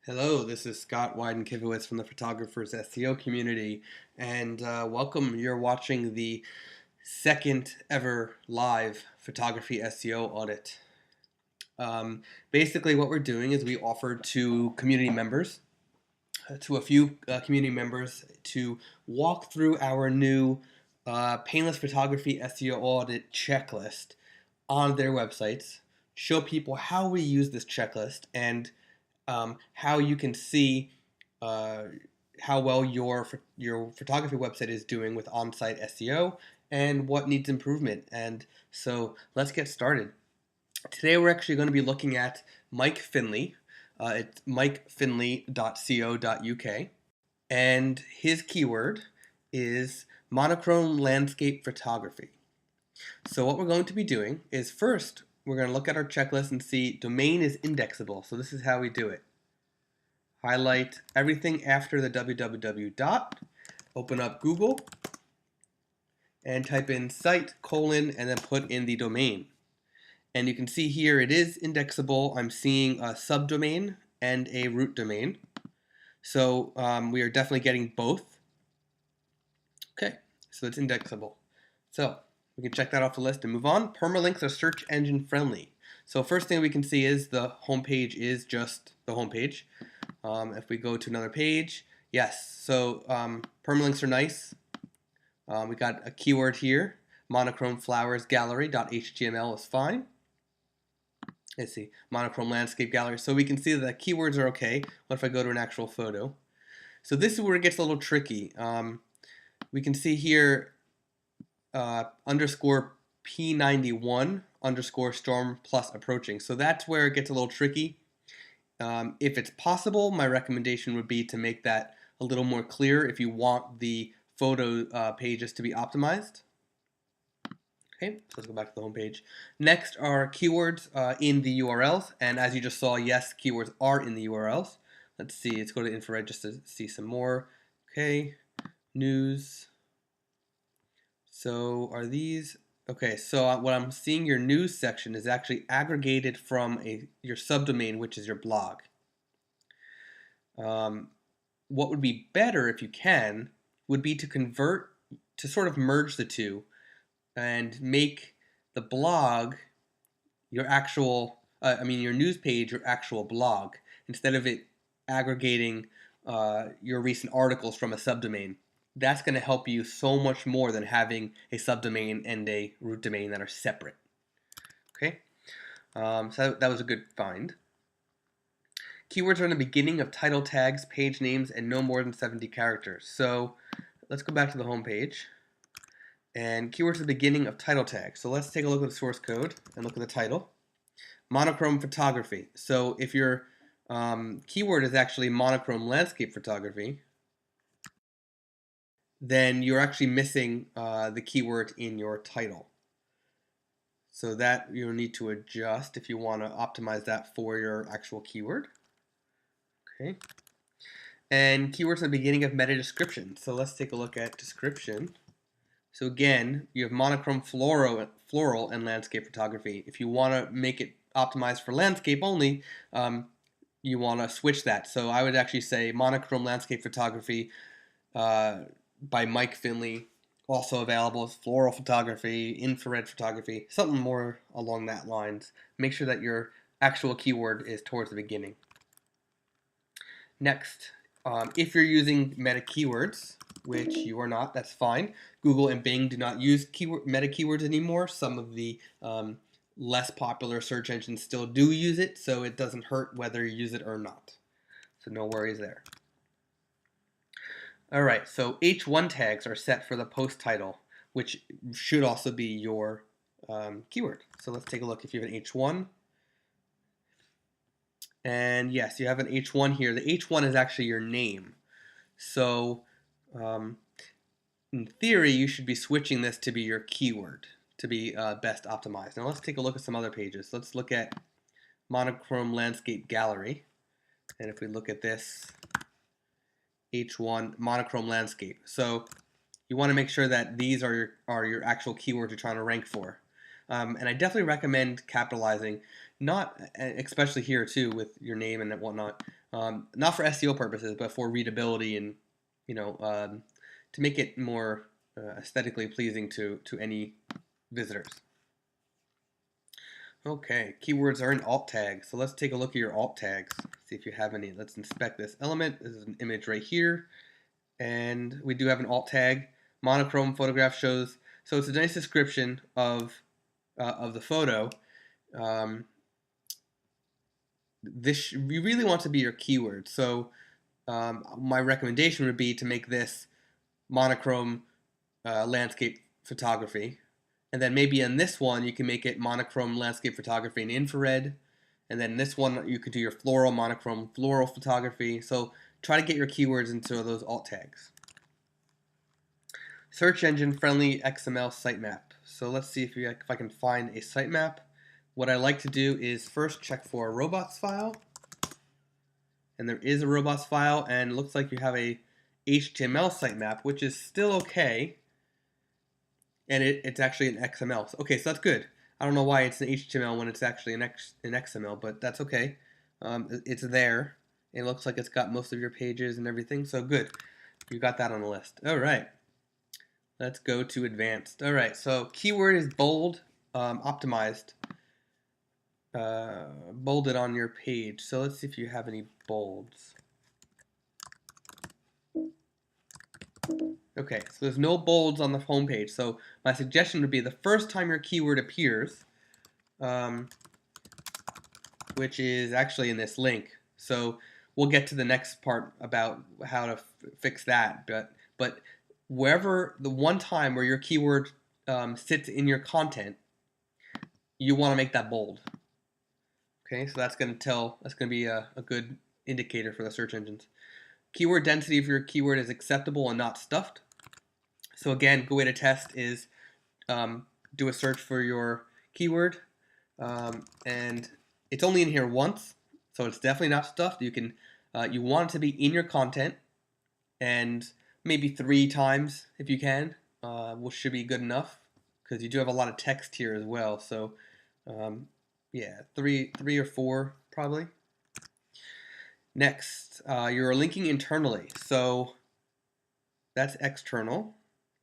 Hello, this is Scott Wyden-Kivowitz from the Photographers SEO community, and welcome. You're watching the second ever live photography SEO audit. Basically, what we're doing is we offer to community members, to a few community members, to walk through our new painless photography SEO audit checklist on their websites, show people how we use this checklist, and how you can see how well your photography website is doing with on-site SEO and what needs improvement. And so let's get started. Today we're actually going to be looking at Mike Finley. It's mikefinley.co.uk, and his keyword is monochrome landscape photography. So what we're going to be doing is first we're going to look at our checklist and see domain is indexable. So this is how we do it. Highlight everything after the www dot, open up Google, and type in site, and then put in the domain. And you can see here it is indexable. I'm seeing a subdomain and a root domain. So we are definitely getting both. Okay, so it's indexable. So we can check that off the list and move on. Permalinks are search engine friendly. So first thing we can see is the home page is just the home page. If we go to another page, yes, so permalinks are nice. We got a keyword here, monochrome flowers gallery.html is fine. Let's see, monochrome landscape gallery. So we can see that the keywords are okay. What if I go to an actual photo? So this is where it gets a little tricky. We can see here underscore P91 underscore storm plus approaching. So that's where it gets a little tricky. If it's possible, my recommendation would be to make that a little more clear if you want the photo pages to be optimized. Okay, so let's go back to the home page. Next are keywords in the URLs, and as you just saw, yes, keywords are in the URLs. Let's see, let's go to infrared just to see some more. Okay, news. So are these, okay, so what I'm seeing, your news section is actually aggregated from your subdomain, which is your blog. What would be better, if you can, would be to convert, to sort of merge the two and make the blog your actual, your news page your actual blog, instead of it aggregating your recent articles from a subdomain. That's going to help you so much more than having a subdomain and a root domain that are separate. Okay, so that was a good find. Keywords are in the beginning of title tags, page names, and no more than 70 characters. So let's go back to the home page. And keywords at the beginning of title tags. So let's take a look at the source code and look at the title. Monochrome photography. So if your keyword is actually monochrome landscape photography, then you're actually missing the keyword in your title. So that you'll need to adjust if you want to optimize that for your actual keyword. Okay. And keywords at the beginning of meta description. So let's take a look at description. So again, you have monochrome floral and landscape photography. If you want to make it optimized for landscape only, you want to switch that. So I would actually say monochrome landscape photography by Mike Finley, also available as floral photography, infrared photography, something more along that lines. Make sure that your actual keyword is towards the beginning. Next, if you're using meta keywords, which you are not, that's fine. Google and Bing do not use meta keywords anymore. Some of the less popular search engines still do use it, so it doesn't hurt whether you use it or not. So no worries there. Alright, so H1 tags are set for the post title, which should also be your keyword. So let's take a look if you have an H1. And yes, you have an H1 here. The H1 is actually your name. So in theory, you should be switching this to be your keyword to be best optimized. Now let's take a look at some other pages. Let's look at monochrome landscape gallery. And if we look at this, H1 monochrome landscape. So you want to make sure that these are your actual keywords you're trying to rank for. And I definitely recommend capitalizing, not especially here too with your name and whatnot, not for SEO purposes, but for readability and to make it more aesthetically pleasing to any visitors. Okay, keywords are in alt tags. So let's take a look at your alt tags. See if you have any. Let's inspect this element. This is an image right here. And we do have an alt tag. Monochrome photograph shows. So it's a nice description of the photo. This you really want to be your keyword. So my recommendation would be to make this monochrome landscape photography. And then maybe in this one, you can make it monochrome landscape photography in infrared. And then this one, you could do your floral, monochrome floral photography. So try to get your keywords into those alt tags. Search engine friendly XML sitemap. So let's see if I can find a sitemap. What I like to do is first check for a robots file. And there is a robots file, and it looks like you have a HTML sitemap, which is still okay. And it's actually an XML. Okay, so that's good. I don't know why it's an HTML when it's actually an XML, but that's okay. It's there. It looks like it's got most of your pages and everything, so good. You got that on the list. All right. Let's go to advanced. All right, so keyword is bold, optimized, bolded on your page. So let's see if you have any bolds. Okay, so there's no bolds on the home page. So my suggestion would be the first time your keyword appears, which is actually in this link. So we'll get to the next part about how to fix that. But wherever the one time where your keyword sits in your content, you want to make that bold. Okay, so that's going to be a good indicator for the search engines. Keyword density of your keyword is acceptable and not stuffed. So again, good way to test is do a search for your keyword, and it's only in here once, so it's definitely not stuffed. You want it to be in your content, and maybe 3 times if you can, which should be good enough because you do have a lot of text here as well. So yeah, 3 or 4 probably. Next, you're linking internally. So that's external.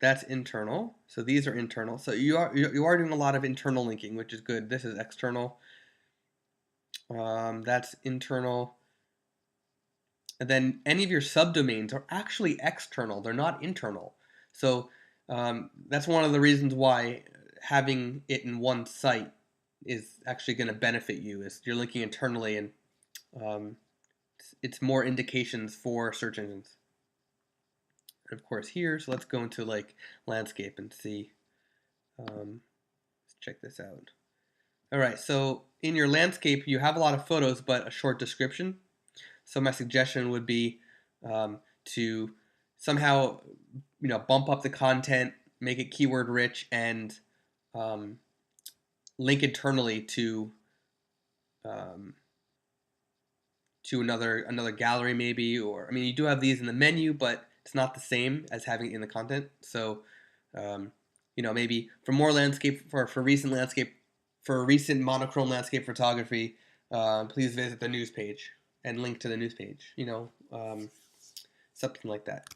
That's internal. So these are internal. So you are doing a lot of internal linking, which is good. This is external. That's internal. And then any of your subdomains are actually external. They're not internal. So that's one of the reasons why having it in one site is actually going to benefit you. Is you're linking internally, and it's more indications for search engines. And of course here, so let's go into like landscape and see. Let's check this out. All right, so in your landscape, you have a lot of photos, but a short description. So my suggestion would be to somehow, bump up the content, make it keyword rich, and link internally to another gallery maybe, or you do have these in the menu, but it's not the same as having it in the content. So maybe for more landscape, for recent landscape, for recent monochrome landscape photography, please visit the news page and link to the news page. Something like that.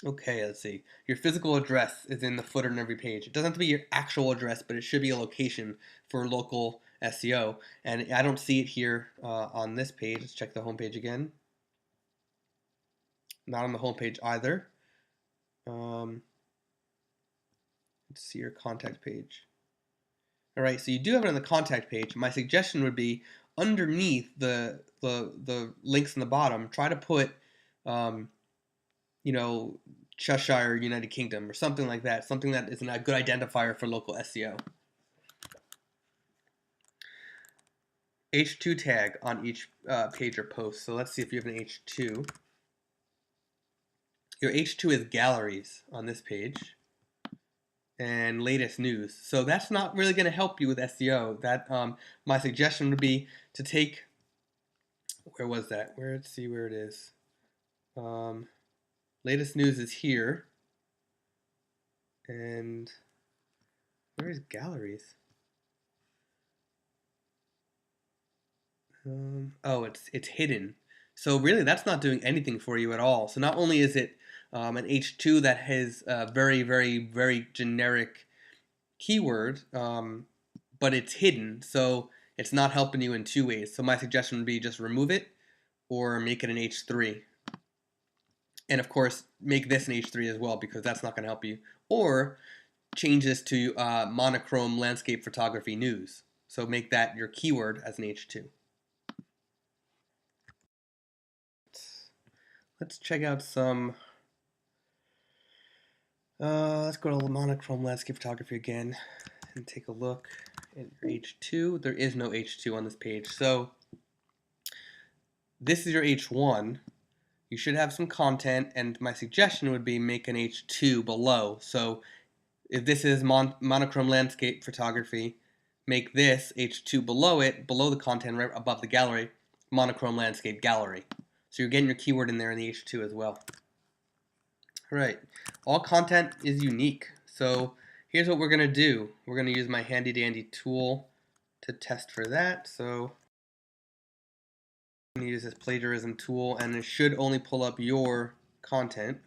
Okay, let's see. Your physical address is in the footer in every page. It doesn't have to be your actual address, but it should be a location for local SEO. And I don't see it here on this page. Let's check the home page again. Not on the home page either. Let's see your contact page. All right, so you do have it on the contact page. My suggestion would be underneath the links in the bottom, try to put Cheshire, United Kingdom, or something like that. Something that is a good identifier for local SEO. H2 tag on each page or post. So let's see if you have an H2. Your H2 is galleries on this page and latest news. So that's not really going to help you with SEO. That my suggestion would be to take, where was that? Let's see where it is. Latest news is here. And where is galleries? Oh, it's hidden. So really, that's not doing anything for you at all. So not only is it an H2 that has a very, very, very generic keyword, but it's hidden. So it's not helping you in two ways. So my suggestion would be just remove it or make it an H3. And of course, make this an H3 as well, because that's not going to help you. Or change this to Monochrome Landscape Photography News. So make that your keyword as an H2. Let's check out some. Let's go to Monochrome Landscape Photography again and take a look at your H2. There is no H2 on this page. So this is your H1. You should have some content, and my suggestion would be make an H2 below. So if this is Monochrome Landscape Photography, make this H2 below it, below the content, right above the gallery, Monochrome Landscape Gallery. So you're getting your keyword in there in the H2 as well. All right, all content is unique. So here's what we're gonna do. We're gonna use my handy dandy tool to test for that. So I'm gonna use this plagiarism tool, and it should only pull up your content.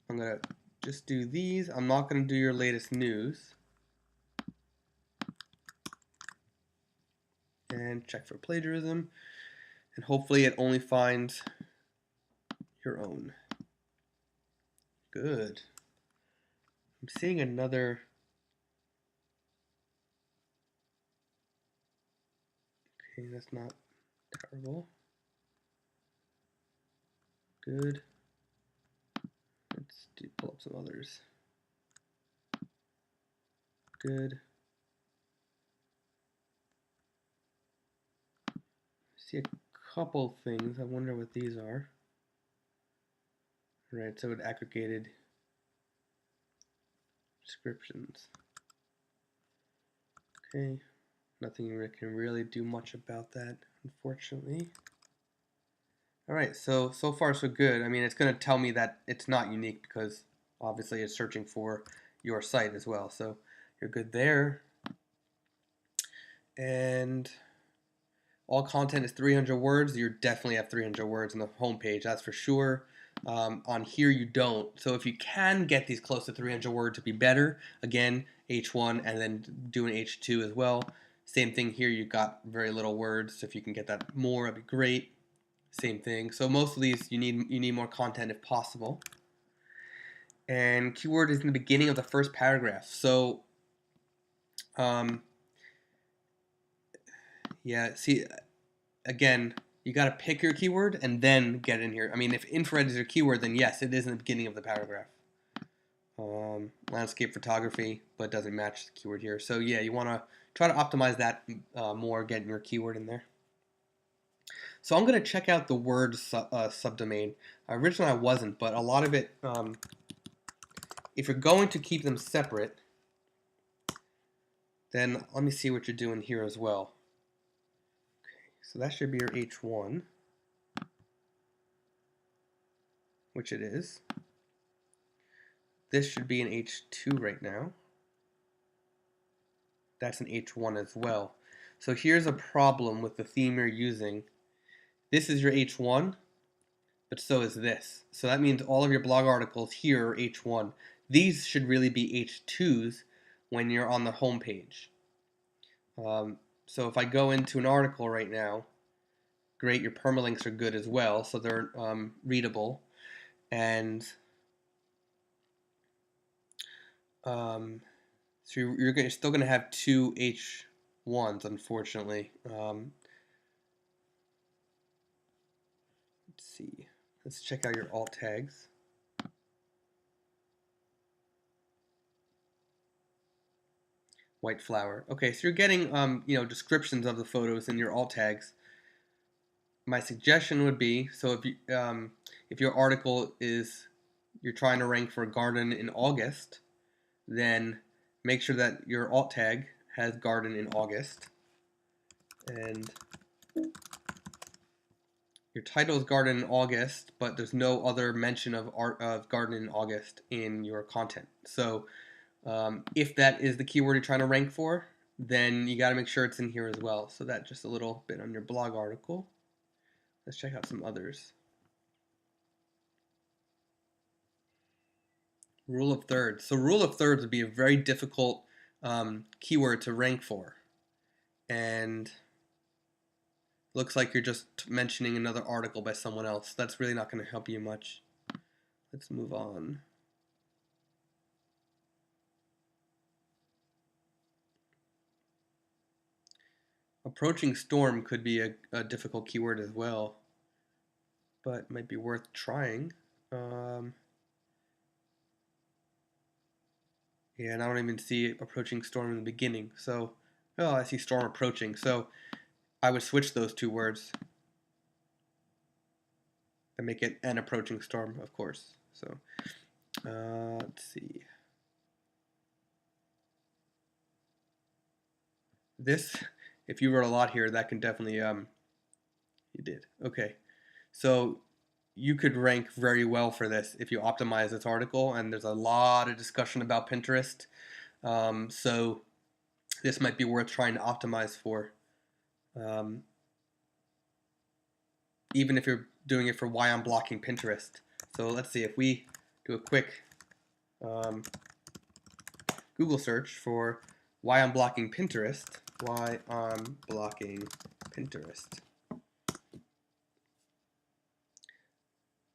I'm gonna just do these. I'm not gonna do your latest news. And check for plagiarism, and hopefully it only finds your own. Good. I'm seeing another. Okay, that's not terrible. Good. Let's pull up some others. Good. See a couple things. I wonder what these are. Right, so it aggregated descriptions. Okay, nothing you can really do much about that, unfortunately. All right, so far so good. I mean, it's going to tell me that it's not unique because obviously it's searching for your site as well. So you're good there. And all content is 300 words. You definitely have 300 words on the home page, that's for sure. On here you don't. So if you can get these close to 300 words to be better, again, H1 and then do an H2 as well. Same thing here, you've got very little words. So if you can get that more, that'd be great. Same thing. So most of these you need more content if possible. And keyword is in the beginning of the first paragraph. So yeah, see, again, you got to pick your keyword and then get in here. I mean, if infrared is your keyword, then yes, it is in the beginning of the paragraph. Landscape photography, but doesn't match the keyword here. So yeah, you want to try to optimize that more, getting your keyword in there. So I'm going to check out the word subdomain. Originally I wasn't, but a lot of it, if you're going to keep them separate, then let me see what you're doing here as well. Okay, so that should be your H1, which it is. This should be an H2 right now. That's an H1 as well. So here's a problem with the theme you're using. This is your H1, but so is this. So that means all of your blog articles here are H1. These should really be H2s when you're on the home page. So if I go into an article right now, great, your permalinks are good as well, so they're readable. And so you're still going to have two H1s, unfortunately. Let's see. Let's check out your alt tags. White flower. Okay, so you're getting descriptions of the photos in your alt tags. My suggestion would be, so if your article is you're trying to rank for a garden in August, then make sure that your alt tag has garden in August, and your title is garden in August, but there's no other mention of garden in August in your content. So if that is the keyword you're trying to rank for, then you got to make sure it's in here as well. So that's just a little bit on your blog article. Let's check out some others. Rule of thirds. So rule of thirds would be a very difficult keyword to rank for. And looks like you're just mentioning another article by someone else. That's really not going to help you much. Let's move on. Approaching storm could be a difficult keyword as well, but might be worth trying. Yeah, and I don't even see approaching storm in the beginning. So, oh, I see storm approaching. So I would switch those two words and make it an approaching storm, of course. So let's see. This, if you wrote a lot here, that can definitely, you did. Okay. So you could rank very well for this if you optimize this article, and there's a lot of discussion about Pinterest. So this might be worth trying to optimize for. Even if you're doing it for why I'm blocking Pinterest. So let's see if we do a quick Google search for why I'm blocking Pinterest. Why I'm blocking Pinterest.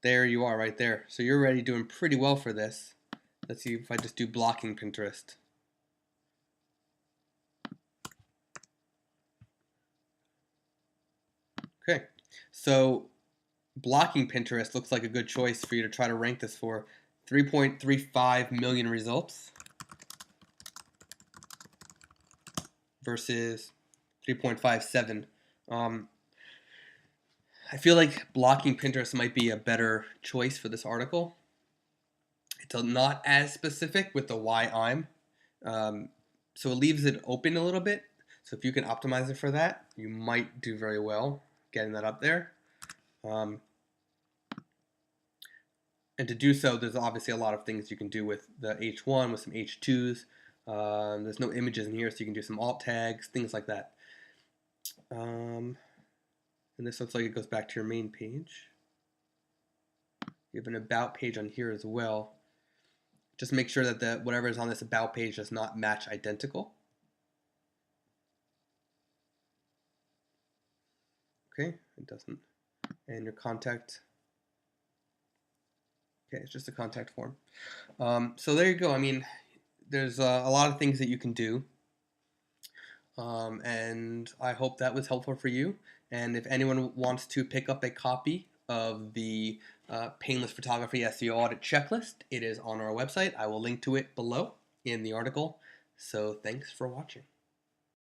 There you are right there. So you're already doing pretty well for this. Let's see if I just do blocking Pinterest. Okay, so blocking Pinterest looks like a good choice for you to try to rank this for. 3.35 million results versus 3.57. I feel like blocking Pinterest might be a better choice for this article. It's not as specific with the why I'm. So it leaves it open a little bit. So if you can optimize it for that, you might do very well getting that up there. And to do so, there's obviously a lot of things you can do with the H1, with some H2s. There's no images in here, so you can do some alt tags, things like that. And this looks like it goes back to your main page. You have an about page on here as well. Just make sure that whatever is on this about page does not match identical. Okay, it doesn't. And your contact. Okay, it's just a contact form. So there you go. I mean, there's a lot of things that you can do. And I hope that was helpful for you. And if anyone wants to pick up a copy of the Painless Photography SEO Audit Checklist, it is on our website. I will link to it below in the article. So thanks for watching.